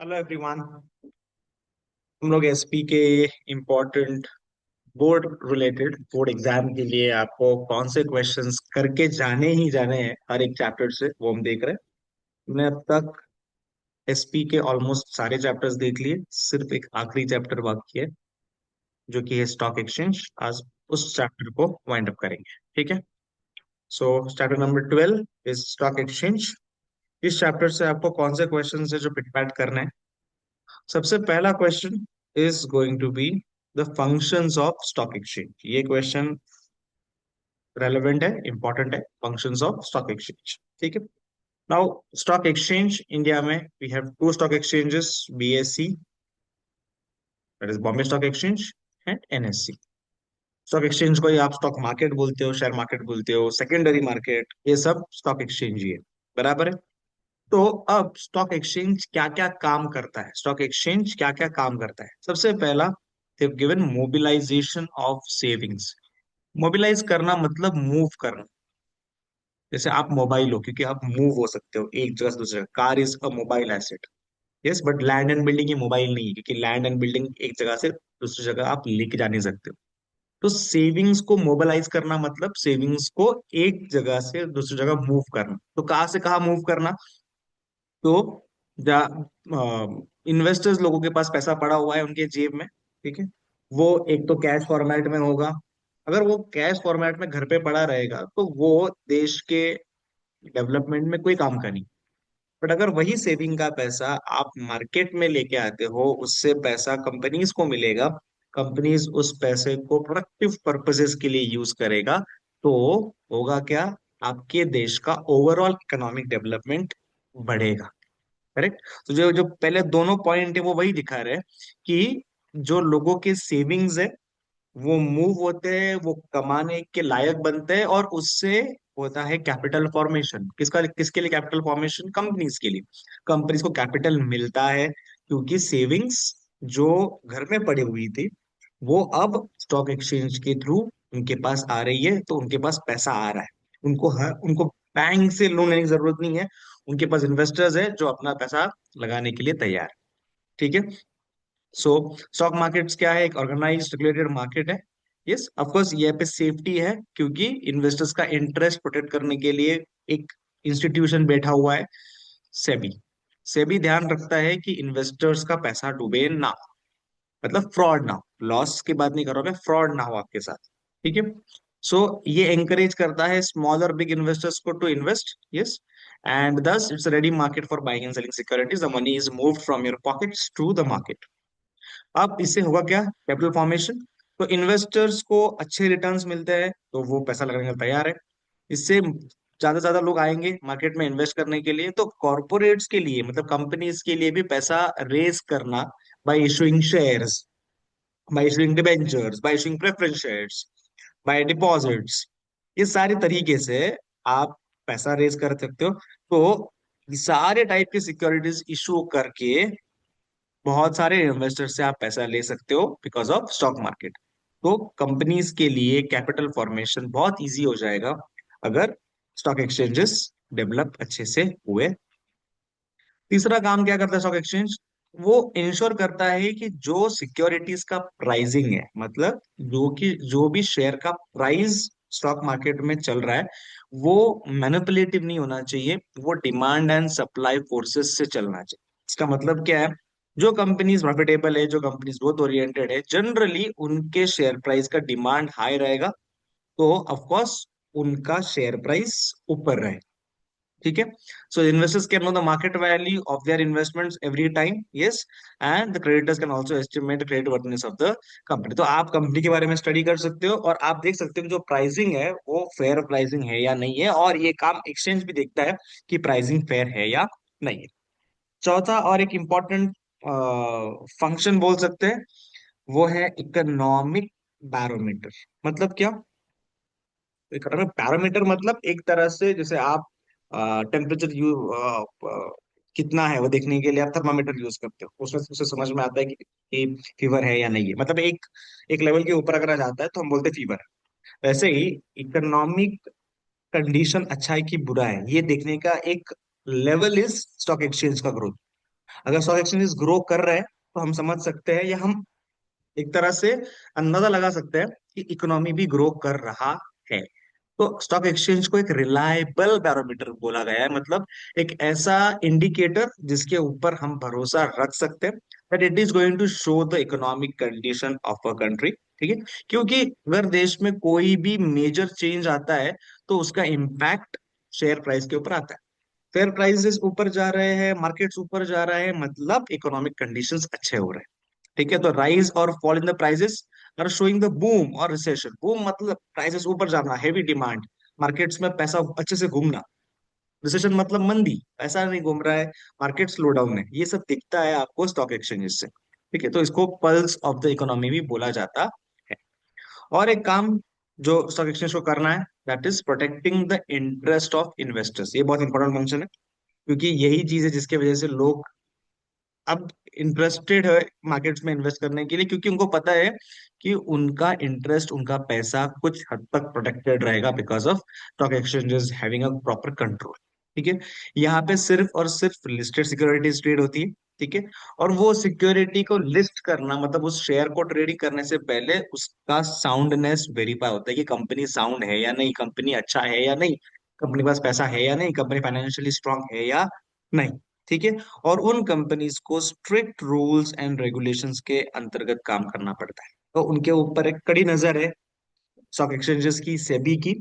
Hello everyone. हम लोग SP के important board related board exam के लिए आपको कौन से क्वेश्चंस करके जाने ही जाने हैं हर एक चैप्टर से, वो हम देख रहे हैं। हमने अब तक एसपी के ऑलमोस्ट सारे चैप्टर्स देख लिए, सिर्फ एक आखिरी चैप्टर बाकी है जो कि है स्टॉक एक्सचेंज। आज उस चैप्टर को वाइंड अप करेंगे, ठीक है। सो chapter number 12 is stock exchange. इस चैप्टर से आपको कौन से क्वेश्चन है जो पिक करने हैं। सबसे पहला question is going to be the functions of stock exchange. ये क्वेश्चन रेलेवेंट है, इंपॉर्टेंट है, फंक्शंस ऑफ स्टॉक एक्सचेंज, ठीक है। नाउ स्टॉक एक्सचेंज इंडिया में we have two stock exchanges, BSE that is Bombay stock exchange and NSC. Stock exchange को ही आप stock market बोलते हो, शेयर मार्केट बोलते हो, सेकेंडरी मार्केट, ये सब स्टॉक एक्सचेंज ही है, बराबर है। तो अब स्टॉक एक्सचेंज क्या क्या काम करता है, स्टॉक एक्सचेंज क्या क्या काम करता है। सबसे पहला, they given mobilisation of savings. Mobilise करना मतलब मूव करना। जैसे आप मोबाइल हो, क्योंकि आप मूव हो सकते हो एक जगह से दूसरी जगह, car is a mobile asset. Yes, but land and building ये मोबाइल नहीं है, क्योंकि लैंड एंड बिल्डिंग एक जगह से दूसरी जगह आप लेके जा नहीं सकते हो। तो सेविंग्स को मोबिलाइज करना मतलब सेविंग्स को एक जगह से दूसरी जगह मूव करना। तो कहाँ से कहाँ मूव करना? तो इन्वेस्टर्स लोगों के पास पैसा पड़ा हुआ है उनके जेब में, ठीक है। वो एक तो कैश फॉर्मेट में होगा। अगर वो कैश फॉर्मेट में घर पे पड़ा रहेगा तो वो देश के डेवलपमेंट में कोई काम का नहीं। बट अगर वही सेविंग का पैसा आप मार्केट में लेके आते हो, उससे पैसा कंपनीज को मिलेगा, कंपनीज उस पैसे को प्रोडक्टिव पर्पसेस के लिए यूज करेगा, तो होगा क्या? आपके देश का ओवरऑल इकोनॉमिक डेवलपमेंट बढ़ेगा। करेक्ट। तो जो जो पहले दोनों पॉइंट है वो वही दिखा रहे हैं कि जो लोगों के सेविंग्स है वो मूव होते हैं, वो कमाने के लायक बनते हैं, और उससे होता है कैपिटल फॉर्मेशन। किसका किसके लिए कैपिटल फॉर्मेशन? कंपनीज के लिए। कंपनीज को कैपिटल मिलता है क्योंकि सेविंग्स जो घर में पड़ी हुई थी वो अब स्टॉक एक्सचेंज के थ्रू उनके पास आ रही है, तो उनके पास पैसा आ रहा है। उनको बैंक से लोन लेने की जरूरत नहीं है। उनके पास इन्वेस्टर्स है जो अपना पैसा लगाने के लिए तैयार है, ठीक है। सो स्टॉक मार्केट्स क्या है? एक ऑर्गेनाइज्ड रेगुलेटेड मार्केट है। यस, ऑफ कोर्स ये पे सेफ्टी है क्योंकि इन्वेस्टर्स का इंटरेस्ट प्रोटेक्ट करने के लिए एक इंस्टीट्यूशन बैठा हुआ है, सेबी। सेबी ध्यान रखता है कि इन्वेस्टर्स का पैसा डूबे ना, मतलब फ्रॉड ना हो। लॉस की बात नहीं कर रहा मैं, फ्रॉड ना हो आपके साथ, ठीक है। सो ये एंकरेज करता है स्मॉल और बिग इन्वेस्टर्स को to invest. Yes, and thus it's ready market for buying and selling securities. The money is moved from your pockets to the market. अब इससे होगा क्या? Capital formation. तो इन्वेस्टर्स को अच्छे रिटर्न्स मिलते हैं तो वो पैसा लगाने को तैयार है। इससे ज्यादा से ज्यादा लोग आएंगे मार्केट में इन्वेस्ट करने के लिए। तो कॉर्पोरेट्स के लिए, मतलब कंपनीज के लिए भी पैसा रेज करना by issuing shares, by issuing debentures, by issuing preference shares, by deposits, ये सारे तरीके से आप पैसा रेज कर सकते हो। तो ये सारे टाइप के सिक्योरिटीज इशू करके बहुत सारे इन्वेस्टर से आप पैसा ले सकते हो बिकॉज ऑफ स्टॉक मार्केट। तो कंपनीज के लिए कैपिटल फॉर्मेशन बहुत इजी हो जाएगा अगर स्टॉक एक्सचेंजेस डेवलप अच्छे से हुए। तीसरा काम क्या करता है स्टॉक एक्सचेंज? वो इंश्योर करता है कि जो सिक्योरिटीज का प्राइसिंग है, मतलब जो भी शेयर का प्राइस स्टॉक मार्केट में चल रहा है, वो मैनिपुलेटिव नहीं होना चाहिए, वो डिमांड एंड सप्लाई फोर्सेस से चलना चाहिए। इसका मतलब क्या है? जो कंपनीज प्रॉफिटेबल है, जो कंपनीज ग्रोथ ओरिएंटेड है, जनरली उनके शेयर प्राइस का डिमांड हाई रहेगा, तो ऑफ कोर्स उनका शेयर प्राइस ऊपर रहेगा, ठीक है। So investors can know the market value of their investments every time. Yes, and the creditors can also estimate the credit worthiness of the company. तो आप company के बारे में स्टडी कर सकते हो और आप देख सकते हो कि जो प्राइसिंग है वो फेयर प्राइसिंग है या नहीं है, और ये काम एक्सचेंज भी देखता है कि प्राइसिंग फेयर है या नहीं है। चौथा और एक इम्पॉर्टेंट फंक्शन बोल सकते हैं, वो है इकोनॉमिक बैरोमीटर। मतलब क्या? इकोनॉमिक पैरामीटर मतलब एक तरह से जैसे आप टेम्परेचर कितना है वो देखने के लिए आप थर्मामीटर यूज करते हो, उसमें से उसे समझ में आता है कि फीवर है या नहीं है। मतलब एक एक लेवल के ऊपर अगर आ जाता है तो हम बोलते हैं फीवर है। वैसे ही इकोनॉमिक कंडीशन अच्छा है कि बुरा है ये देखने का एक लेवल इज स्टॉक एक्सचेंज का ग्रोथ। अगर स्टॉक एक्सचेंजेस ग्रो कर रहे हैं तो हम समझ सकते हैं, या हम एक तरह से अंदाजा लगा सकते हैं कि इकोनॉमी भी ग्रो कर रहा है। तो स्टॉक एक्सचेंज को एक रिलायबल बैरोमीटर बोला गया है, मतलब एक ऐसा इंडिकेटर जिसके ऊपर हम भरोसा रख सकते हैं that it is going to show the economic condition of a country. ठीक है, क्योंकि अगर देश में कोई भी मेजर चेंज आता है तो उसका इम्पैक्ट शेयर प्राइस के ऊपर आता है। शेयर प्राइसेस ऊपर जा रहे हैं, मार्केट्स ऊपर जा रहे हैं, मतलब इकोनॉमिक कंडीशंस अच्छे हो रहे हैं। ठीक है, तो राइज और fall in the prices are showing the boom और रिसेशन। बूम मतलब प्राइसेस ऊपर जाना, हैवी डिमांड, मार्केट्स में पैसा अच्छे से घूमना। रिसेशन मतलब मंदी, पैसा नहीं घूम रहा है, मार्केट स्लो डाउन है, ये सब दिखता है आपको स्टॉक एक्सचेंजेस से। ठीक है, तो इसको पल्स ऑफ द इकोनॉमी भी बोला जाता है। और एक काम जो स्टॉक एक्सचेंज को करना है, that is protecting the interest of investors. ये बहुत इंपॉर्टेंट फंक्शन है, क्योंकि यही चीज है जिसके वजह से लोग अब इंटरेस्टेड है मार्केट्स में इन्वेस्ट करने के लिए, क्योंकि उनको पता है कि उनका इंटरेस्ट, उनका पैसा कुछ हद तक प्रोटेक्टेड रहेगा because of stock exchanges having a proper control. ठीक है, यहाँ पे सिर्फ और सिर्फ लिस्टेड सिक्योरिटीज ट्रेड होती है। ठीक है, और वो सिक्योरिटी को लिस्ट करना मतलब उस शेयर को ट्रेडिंग करने से पहले उसका साउंडनेस वेरीफाई होता है कि कंपनी साउंड है या नहीं, कंपनी अच्छा है या नहीं, कंपनी के पास पैसा है या नहीं, कंपनी फाइनेंशियली स्ट्रांग है या नहीं। ठीक है, और उन कंपनीज को स्ट्रिक्ट रूल्स एंड रेगुलेशंस के अंतर्गत काम करना पड़ता है, तो उनके ऊपर एक कड़ी नजर है स्टॉक एक्सचेंजेस की, सेबी की,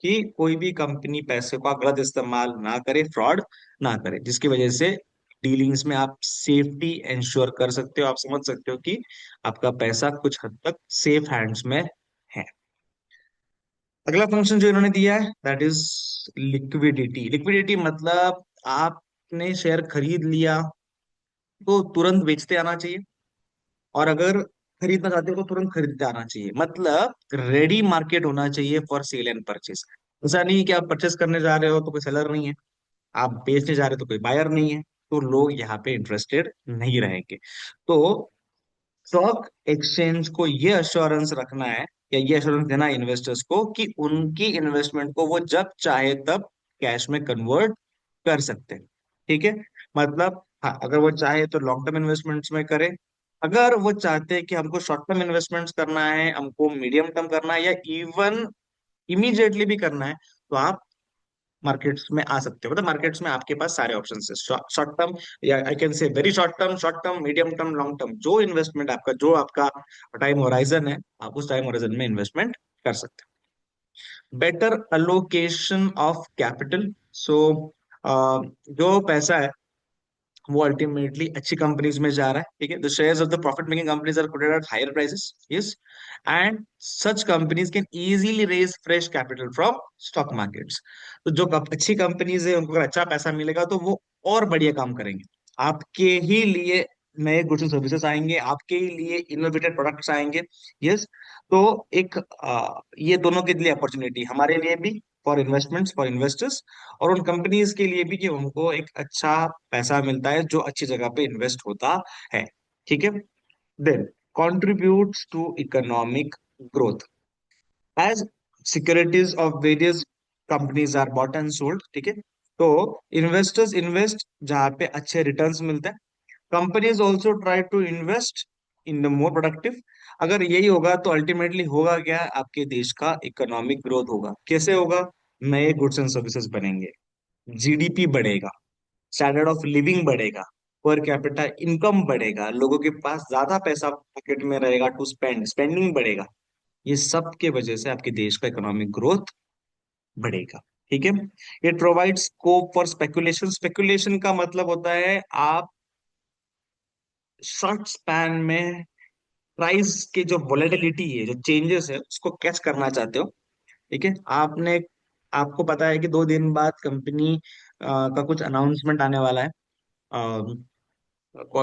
कि कोई भी कंपनी पैसे का गलत इस्तेमाल ना करे, फ्रॉड ना करे, जिसकी वजह से डीलिंग्स में आप सेफ्टी इंश्योर कर सकते हो, आप समझ सकते हो कि आपका पैसा कुछ हद तक सेफ हैंड्स में है। अगला फंक्शन जो इन्होंने दिया है दैट इज लिक्विडिटी। लिक्विडिटी मतलब आपने शेयर खरीद लिया तो तुरंत बेचते आना चाहिए, और अगर खरीदना चाहते हो तो तुरंत खरीदते आना चाहिए, मतलब रेडी मार्केट होना चाहिए फॉर सेल एंड परचेस। ऐसा नहीं कि आप परचेस करने जा रहे हो तो कोई सेलर नहीं है, आप बेचने जा रहे हो तो कोई बायर नहीं है, तो लोग यहाँ पे इंटरेस्टेड नहीं रहेंगे। तो स्टॉक एक्सचेंज को ये अश्योरेंस रखना है, या ये अश्योरेंस देना है इन्वेस्टर्स को कि उनकी इन्वेस्टमेंट को वो जब चाहे तब कैश में कन्वर्ट कर सकते हैं। ठीक है, मतलब हाँ, अगर वो चाहे तो लॉन्ग टर्म इन्वेस्टमेंट्स में करे, अगर वो चाहते हैं कि हमको शॉर्ट टर्म इन्वेस्टमेंट्स करना है, हमको मीडियम टर्म करना है, या इवन इमीडिएटली भी करना है, तो आप मार्केट्स में आ सकते हो। मतलब मार्केट्स में आपके पास सारे ऑप्शन है, शॉर्ट टर्म, या I can say very short term, short term, medium term, long term, जो इन्वेस्टमेंट आपका, जो आपका टाइम होराइजन है, आप उस टाइम होराइजन में इन्वेस्टमेंट कर सकते हो। Better allocation of capital. So जो पैसा है वो अल्टीमेटली अच्छी कंपनीज में जा रहा है। ठीक है, the shares of the profit making companies are quoted at higher prices, yes, and such companies can easily raise fresh capital from stock markets. तो जो अच्छी कंपनीज है उनको अगर अच्छा पैसा मिलेगा तो वो और बढ़िया काम करेंगे, आपके ही लिए नए गुड्स एंड सर्विसेज आएंगे, आपके ही लिए इनोवेटेड प्रोडक्ट्स आएंगे। यस, तो एक ये दोनों के लिए अपॉर्चुनिटी, हमारे लिए भी फॉर इन्वेस्टमेंट्स, फॉर इन्वेस्टर्स, और उन कंपनीज के लिए भी कि उनको एक अच्छा पैसा मिलता है जो अच्छी जगह पे इन्वेस्ट होता है। ठीक है, then contributes to economic growth as securities of various companies are bought and sold। ठीक है, तो इन्वेस्टर्स इन्वेस्ट जहां पे अच्छे रिटर्न्स मिलते हैं, companies also try to invest in the more productive. अगर यही होगा तो अल्टीमेटली होगा क्या, आपके देश का इकोनॉमिक ग्रोथ होगा। कैसे होगा, नए गुड्स एंड सर्विसेज बनेंगे, जीडीपी बढ़ेगा, स्टैंडर्ड ऑफ लिविंग बढ़ेगा, पर कैपिटा इनकम बढ़ेगा, लोगों के पास ज्यादा पैसा पॉकेट में रहेगा टू स्पेंड, स्पेंडिंग बढ़ेगा। ये सब के वजह से आपके देश का इकोनॉमिक ग्रोथ बढ़ेगा। ठीक है, it provide scope for speculation. Speculation का मतलब होता है आप शॉर्ट स्पैन में प्राइस के जो वोलेटिलिटी है, जो चेंजेस है, उसको कैच करना चाहते हो। ठीक है, आपने, आपको पता है कि 2 दिन बाद कंपनी का कुछ अनाउंसमेंट आने वाला है,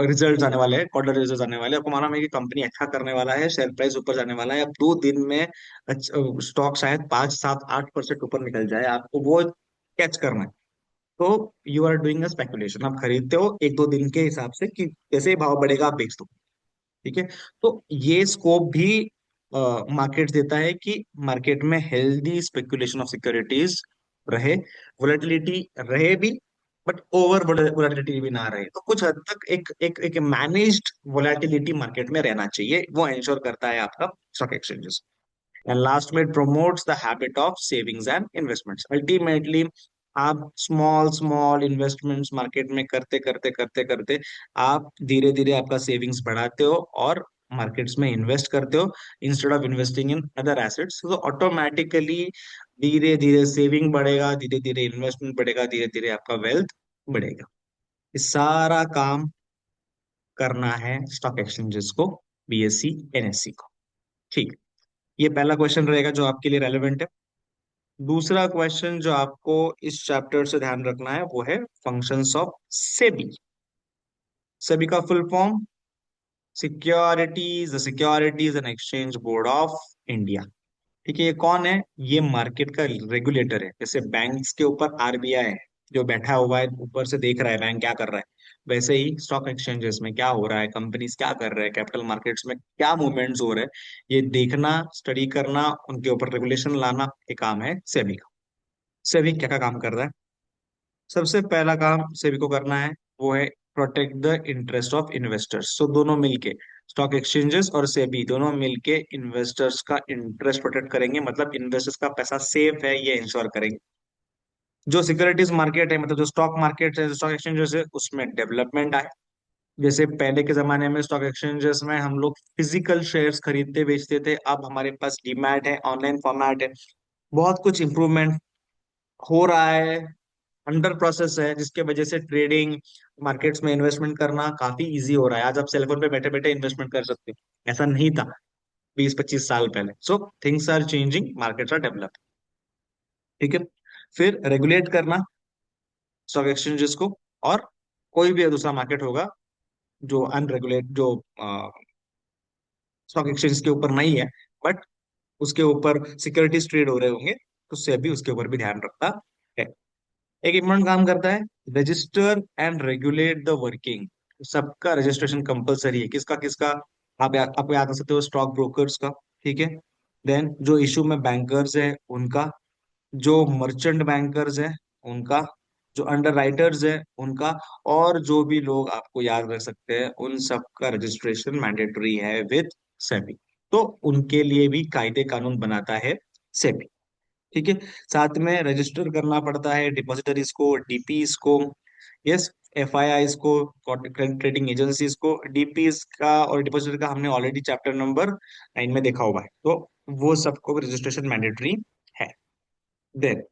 रिजल्ट आने वाले हैं, क्वार्टर रिजल्ट आने वाले हैं, आपको मालूम है कि कंपनी अच्छा करने वाला है, शेयर प्राइस ऊपर जाने वाला है, अब 2 दिन में स्टॉक शायद 5 7 8% ऊपर निकल जाए, आपको वो कैच करना है। तो you are doing a speculation, आप खरीदते हो 1 2 दिन के हिसाब से कि जैसे ही भाव बढ़ेगा आप बेच दो। ठीक है, तो ये स्कोप भी मार्केट देता है कि मार्केट में हेल्दी स्पेकुलेशन ऑफ सिक्योरिटीज रहे, वोलेटिलिटी रहे भी, बट ओवर वोलेटिलिटी भी ना रहे, तो कुछ हद तक एक एक एक मैनेज्ड वोलेटिलिटी मार्केट में रहना चाहिए, वो इंश्योर करता है आपका स्टॉक एक्सचेंजेस। एंड लास्ट में, it promotes the habit of savings and investments. Ultimately आप स्मॉल स्मॉल इन्वेस्टमेंट्स मार्केट में करते करते करते करते आप धीरे धीरे आपका सेविंग्स बढ़ाते हो और मार्केट्स में इन्वेस्ट करते हो, instead of investing in other assets. तो ऑटोमेटिकली धीरे धीरे सेविंग बढ़ेगा, धीरे धीरे इन्वेस्टमेंट बढ़ेगा, धीरे धीरे आपका वेल्थ बढ़ेगा। ये सारा काम करना है स्टॉक एक्सचेंजेस को, बीएससी एनएससी को। ठीक, ये पहला क्वेश्चन रहेगा जो आपके लिए रेलेवेंट है। दूसरा क्वेश्चन जो आपको इस चैप्टर से ध्यान रखना है वो है फंक्शंस ऑफ सेबी। सेबी का full form, securities and exchange board of India. ठीक है, ये कौन है? ये मार्केट का रेगुलेटर है। जैसे बैंक्स के ऊपर आरबीआई है, जो बैठा हुआ है ऊपर से देख रहा है बैंक क्या कर रहा है, वैसे ही स्टॉक एक्सचेंजेस में क्या हो रहा है, कंपनीज क्या कर रहे हैं, कैपिटल मार्केट्स में क्या मूवमेंट्स हो रहे हैं, ये देखना, स्टडी करना, उनके ऊपर रेगुलेशन लाना, ये काम है सेबी का। सेबी क्या क्या काम कर रहा है? सबसे पहला काम सेबी को करना है वो है protect the interest of investors. So दोनों मिलके, स्टॉक एक्सचेंजेस और सेबी दोनों मिलके इन्वेस्टर्स का इंटरेस्ट प्रोटेक्ट करेंगे, मतलब इन्वेस्टर्स का पैसा सेफ है ये इंश्योर करेंगे। जो सिक्योरिटीज मार्केट है, मतलब जो स्टॉक मार्केट है, स्टॉक एक्सचेंजेस है, उसमें डेवलपमेंट आए। जैसे पहले के जमाने में स्टॉक एक्सचेंजेस में हम लोग फिजिकल शेयर्स खरीदते बेचते थे, अब हमारे पास डीमैट है, ऑनलाइन फॉर्मेट है। बहुत कुछ इंप्रूवमेंट हो रहा है, अंडर प्रोसेस है, जिसके वजह से ट्रेडिंग, मार्केट्स में इन्वेस्टमेंट करना काफी इजी हो रहा है। आज आप सेलफोन पे बैठे बैठे इन्वेस्टमेंट कर सकते हो, ऐसा नहीं था 20-25 साल पहले। So things are changing, markets are develop. ठीक है, फिर रेगुलेट करना स्टॉक एक्सचेंजेस को, और कोई भी दूसरा मार्केट होगा जो अनरेगुलेट, जो स्टॉक एक्सचेंज के ऊपर नहीं है, बट उसके ऊपर सिक्योरिटीज ट्रेड हो रहे होंगे, तो उससे भी उसके ऊपर भी ध्यान रखता है। एक इम्पोर्टेंट काम करता है, register and regulate the working. सबका रजिस्ट्रेशन कंपलसरी है, किसका किसका? आपको याद आ सकते हो, स्टॉक ब्रोकर्स का। ठीक है, देन जो इशू में बैंकर्स है उनका, जो मर्चेंट बैंकर्स है उनका, जो अंडर राइटर्स है उनका, और जो भी लोग आपको याद रख सकते हैं, उन सब का रजिस्ट्रेशन मैंडेटरी है विद सेबी। तो उनके लिए भी कायदे कानून बनाता है सेबी। ठीक है, साथ में रजिस्टर करना पड़ता है डिपॉजिटरीज को, डीपीज को, यस, एफआईआईज को, क्रेडिट रेटिंग एजेंसीज को। डीपीज का और डिपॉजिटर का हमने ऑलरेडी चैप्टर नंबर 9 में देखा हुआ है, तो वो सबको रजिस्ट्रेशन मैंडेटरी है। देन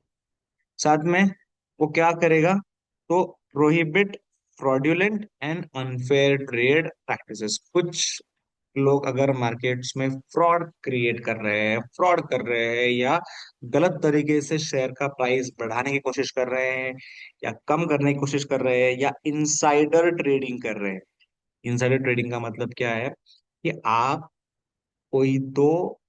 साथ में वो क्या करेगा, तो prohibit fraudulent and unfair trade practices. कुछ लोग अगर मार्केट्स में फ्रॉड क्रिएट कर रहे हैं, फ्रॉड कर रहे हैं, या गलत तरीके से शेयर का प्राइस बढ़ाने की कोशिश कर रहे हैं, या कम करने की कोशिश कर रहे हैं, या इनसाइडर ट्रेडिंग कर रहे हैं। इनसाइडर ट्रेडिंग का मतलब क्या है कि आप कोई तो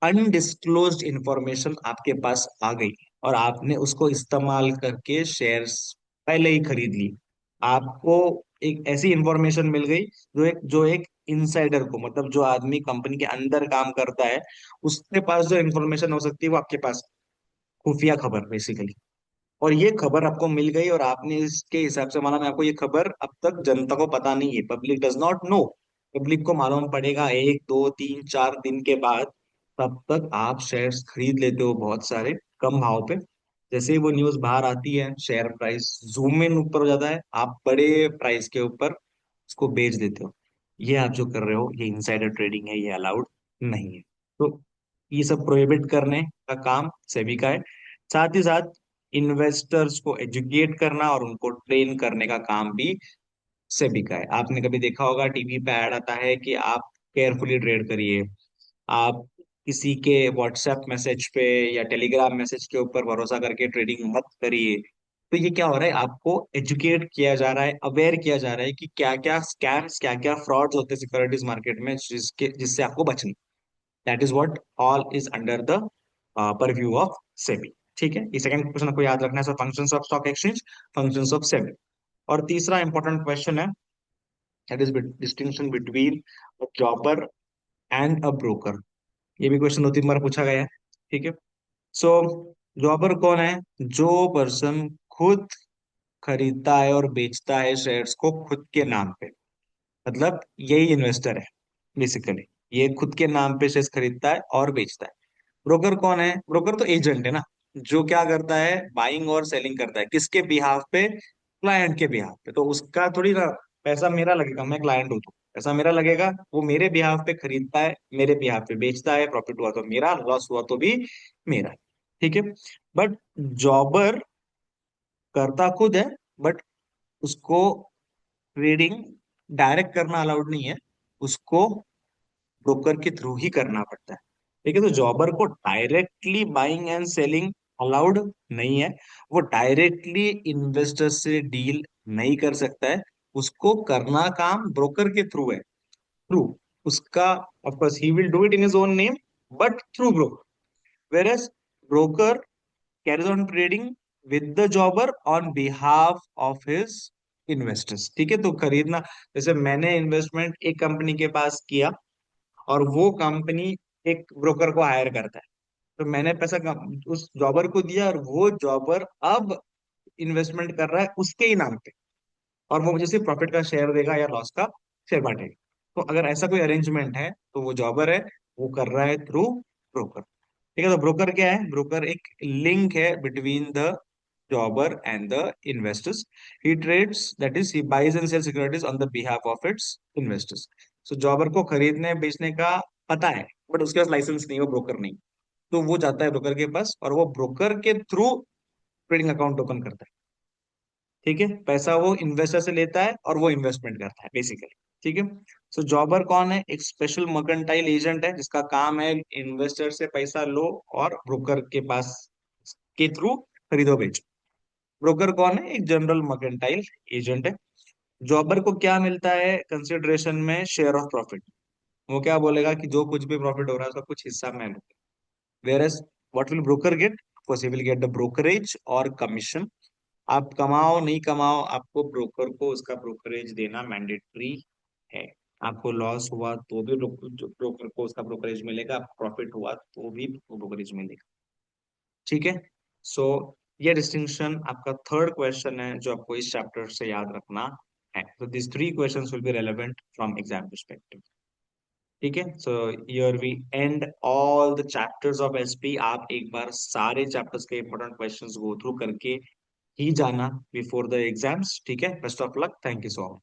अनडिस्क्लोज्ड इंफॉर्मेशन आपके पास आ गई और आपने उसको इस्तेमाल करके शेयर्स पहले ही खरीद ली। आपको एक ऐसी इंफॉर्मेशन मिल गई जो एक इनसाइडर को, मतलब जो आदमी कंपनी के अंदर काम करता है, उसके पास जो इंफॉर्मेशन हो सकती है वो आपके पास, खुफिया खबर बेसिकली। और ये खबर आपको मिल गई और आपने इसके हिसाब से माना, मैं आपको ये खबर अब तक जनता को पता नहीं है, public does not know. Public को मालूम पड़ेगा 1 2 3 4 दिन के बाद। तब तक आप शेयर्स खरीद लेते हो बहुत सारे कम भाव पे। जैसे ही वो न्यूज बाहर आती है, शेयर प्राइस जूम इन ऊपर हो जाता है, आप बड़े प्राइस के ऊपर उसको बेच देते हो। ये आप जो कर रहे हो ये इनसाइडर ट्रेडिंग है, ये अलाउड नहीं है। तो ये सब प्रोहिबिट करने का काम सेबी का है। साथ ही साथ इन्वेस्टर्स को एजुकेट करना और उनको ट्रेन करने का काम भी सेबी का है। आपने कभी देखा होगा टीवी पे ऐड आता है कि आप केयरफुली ट्रेड करिए, आप किसी के व्हाट्सएप मैसेज पे या टेलीग्राम मैसेज के ऊपर भरोसा करके ट्रेडिंग मत करिए। तो ये क्या हो रहा है, आपको एजुकेट किया जा रहा है, अवेयर किया जा रहा है कि क्या क्या स्कैम्स, क्या क्या फ्रॉड्स होते हैं सिक्योरिटीज मार्केट में, जिससे आपको बचना। That is what all is under the purview of SEBI. ठीक है, ये सेकंड क्वेश्चन आपको याद रखना है, functions of stock exchange, functions of SEBI. और तीसरा इंपॉर्टेंट क्वेश्चन है, that is distinction between a जॉबर and a broker. ये भी क्वेश्चन 2 3 बार पूछा गया है। ठीक है, सो जॉबर कौन है? जो पर्सन खुद खरीदता है और बेचता है शेयर्स को खुद के नाम पे, मतलब यही इन्वेस्टर है बेसिकली। ये खुद के नाम पे शेयर्स खरीदता है और बेचता है। ब्रोकर कौन है? ब्रोकर तो एजेंट है ना, जो क्या करता है, बाइंग और सेलिंग करता है। किसके बिहाफ पे? क्लाइंट के बिहाफ पे। तो उसका थोड़ी ना पैसा मेरा लगेगा, मैं क्लाइंट हूं तो पैसा मेरा लगेगा। वो मेरे बिहाफ पे खरीदता है, मेरे बिहाफ पे बेचता है, प्रॉफिट हुआ तो मेरा, लॉस हुआ तो भी मेरा। ठीक है। बट जॉबर करता खुद है, बट उसको ट्रेडिंग डायरेक्ट करना अलाउड नहीं है, उसको ब्रोकर के थ्रू ही करना पड़ता है। ठीक है। तो जॉबर को directly buying and selling allowed नहीं है, वो डायरेक्टली इन्वेस्टर से डील नहीं कर सकता है। उसको करना काम ब्रोकर के थ्रू है, थ्रू उसका। Of course he will do it in his own name, but through broker. Where broker carries on trading with the jobber on behalf of his investors। ठीक है। तो खरीदना, जैसे मैंने इन्वेस्टमेंट एक कंपनी के पास किया और वो कंपनी एक ब्रोकर को हायर करता है, तो मैंने पैसा उस जॉबर को दिया और वो जॉबर अब इन्वेस्टमेंट कर रहा है उसके ही नाम पे, और वो मुझे सिर्फ प्रॉफिट का शेयर देगा या लॉस का शेयर बांटेगा। तो अगर ऐसा कोई अरेंजमेंट है तो वो जॉबर है, वो कर रहा है थ्रू ब्रोकर। ठीक है। तो ब्रोकर क्या है? ब्रोकर एक लिंक है between the jobber and the investors. He trades, that is he buys and sell securities on the behalf of its investors. So jobber को खरीदने बेचने का पता है, बट उसके पास लाइसेंस नहीं है, वो ब्रोकर नहीं। तो वो जाता है ब्रोकर के पास और वो ब्रोकर के थ्रू ट्रेडिंग अकाउंट ओपन करता है। ठीक है। पैसा वो इन्वेस्टर से लेता है और वो इन्वेस्टमेंट करता है बेसिकली। ठीक है। सो जॉबर कौन है? एक स्पेशल मर्केंटाइल एजेंट है जिसका काम है इन्वेस्टर से पैसा लो और ब्रोकर के पास के थ्रू खरीदो बेचो। ब्रोकर कौन है? एक जनरल मर्केंटाइल एजेंट है। जॉबर को क्या मिलता है कंसिडरेशन में? Share of profit. वो क्या बोलेगा कि जो कुछ भी प्रॉफिट हो रहा है उसका कुछ हिस्सा मैं लूँ। Where as what will broker get? Course he will get the brokerage और कमीशन। आप कमाओ नहीं कमाओ, आपको ब्रोकर को उसका ब्रोकरेज देना मैंडेटरी है। आपको लॉस हुआ तो भी ब्रोकर को उसका ब्रोकरेज मिलेगा, प्रॉफिट हुआ तो भी ब्रोकरेज मिलेगा। ठीक है। सो ये डिस्टिंक्शन आपका थर्ड क्वेश्चन है जो आपको इस चैप्टर से याद रखना है। तो this three questions will be relevant from exam perspective. ठीक है। So here we end all the chapters of SP. आप एक बार सारे चैप्टर्स के इंपॉर्टेंट क्वेश्चंस गो थ्रू करके ही जाना बिफोर द एग्जाम्स। ठीक है। Best of luck. Thank you so much.